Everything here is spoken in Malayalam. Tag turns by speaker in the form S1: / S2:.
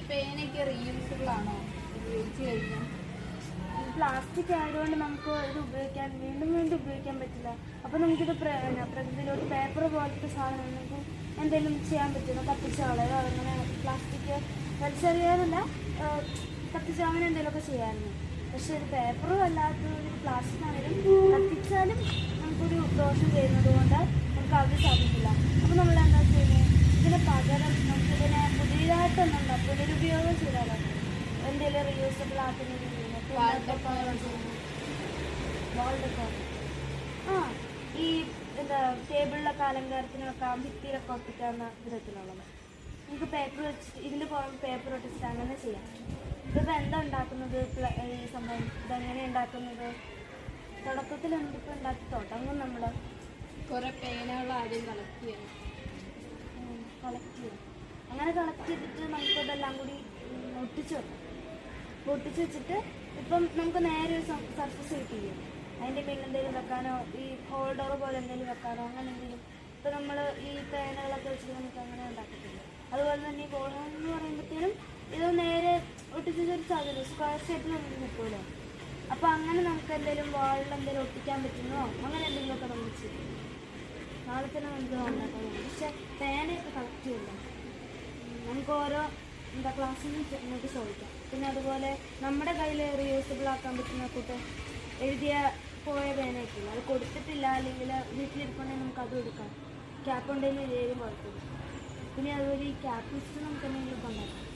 S1: പേനയൊക്കെ റീയൂസബിൾ ആണോ ഉപയോഗിച്ച് കഴിഞ്ഞാൽ?
S2: പ്ലാസ്റ്റിക് ആയതുകൊണ്ട് നമുക്ക് ഇത് ഉപയോഗിക്കാൻ വീണ്ടും വീണ്ടും ഉപയോഗിക്കാൻ പറ്റില്ല. അപ്പോൾ നമുക്കിത് പ്രകൃതിയിലോട്ട് പേപ്പർ പോലത്തെ സാധനം നമുക്ക് എന്തെങ്കിലും ചെയ്യാൻ പറ്റുമോ? കത്തിച്ച് കളയോ അങ്ങനെ പ്ലാസ്റ്റിക് വലിച്ചെറിയാനല്ല, കത്തിച്ച് അങ്ങനെ എന്തെങ്കിലുമൊക്കെ ചെയ്യാമായിരുന്നു. പക്ഷേ ഇത് പേപ്പറും അല്ലാത്തൊരു പ്ലാസ്റ്റിക് ആണെങ്കിലും കത്തിച്ചാലും നമുക്കൊരു ദോഷം ചെയ്യുന്നത് കൊണ്ട് നമുക്ക് അത് സാധിക്കില്ല. അപ്പോൾ നമ്മൾ എന്താ ചെയ്യുന്നത്? ഇതിന് പകരം നമുക്കിതിനെ പുതിയതായിട്ടൊന്നുണ്ടോ പുനരുപയോഗം ചെയ്താലോ? എന്തെങ്കിലും റീയൂസബിൾ ആക്കുന്ന രീതിയിൽ വാൾ ഡെക്കോർ. ഈ എന്താ ടേബിളിലൊക്കെ അലങ്കാരത്തിന് വെക്കാം, ഭിത്തിയിലൊക്കെ ഒട്ടിക്കാവുന്ന വിധത്തിലുള്ളത്. നമുക്ക് പേപ്പർ വെച്ചിട്ട് ഇതിൻ്റെ പുറമെ പേപ്പർ ഒട്ടിച്ചിട്ട് അങ്ങനെ ചെയ്യാം. ഇതിപ്പോൾ എന്താ ഉണ്ടാക്കുന്നത്? ഈ സംഭവം ഇതെങ്ങനെ ഉണ്ടാക്കുന്നത്? തുടക്കത്തിൽ എന്തിപ്പോൾ ഉണ്ടാക്കി തുടങ്ങും നമ്മൾ
S1: കുറേ പേനകൾ ആദ്യം കളക്ട് ചെയ്യണം.
S2: അങ്ങനെ കളക്ട് ചെയ്തിട്ട് നമുക്കതെല്ലാം കൂടി ഒട്ടിച്ച് വെക്കാം. ഒട്ടിച്ച് വെച്ചിട്ട് ഇപ്പം നമുക്ക് നേരെ ഒരു സർഫസ് കിട്ടില്ലേ, അതിൻ്റെ മേലിൽ എന്തെങ്കിലും വെക്കാനോ ഈ ഹോൾഡർ പോലെ എന്തെങ്കിലും വെക്കാനോ അങ്ങനെ എന്തെങ്കിലും. ഇപ്പം നമ്മൾ ഈ പേനകളൊക്കെ വെച്ചിട്ട് നമുക്ക് അങ്ങനെ ഉണ്ടാക്കത്തില്ല. അതുപോലെ തന്നെ ഈ ഹോൾഡർ എന്ന് പറയുമ്പോഴത്തേനും ഇത് നേരെ ഒട്ടിച്ചൊരു സാധ്യത സ്ക്വയർ ഷേപ്പിൽ നമുക്ക് കിട്ടുമല്ലോ. അപ്പോൾ അങ്ങനെ നമുക്ക് എന്തെങ്കിലും വാളിൽ എന്തെങ്കിലും ഒട്ടിക്കാൻ പറ്റുന്നോ അങ്ങനെ എന്തെങ്കിലുമൊക്കെ നമുക്ക് ചെയ്യും. നാളെ തന്നെ നമുക്ക് ഉണ്ടാക്കാൻ. പക്ഷെ പേനയൊക്കെ കളക്ട് ചെയ്യില്ല. നമുക്ക് ഓരോ ക്ലാസ്സിൽ നിന്ന് നമുക്ക് ചോദിക്കാം. പിന്നെ അതുപോലെ നമ്മുടെ കയ്യിൽ റീയൂസബിൾ ആക്കാൻ പറ്റുന്ന കൂട്ട് എഴുതിയ പോയ പേനയൊക്കെയില്ല, അത് കൊടുത്തിട്ടില്ല അല്ലെങ്കിൽ വീട്ടിലിരിപ്പുണ്ടെങ്കിൽ നമുക്ക് അതും എടുക്കാം. ക്യാപ്പ് ഉണ്ടെങ്കിൽ ഏതും കുഴപ്പമില്ല. പിന്നെ അതുപോലെ ഈ ക്യാപ്പ് ലിസ്റ്റ് നമുക്ക് എന്തെങ്കിലും ഉണ്ടാക്കാം.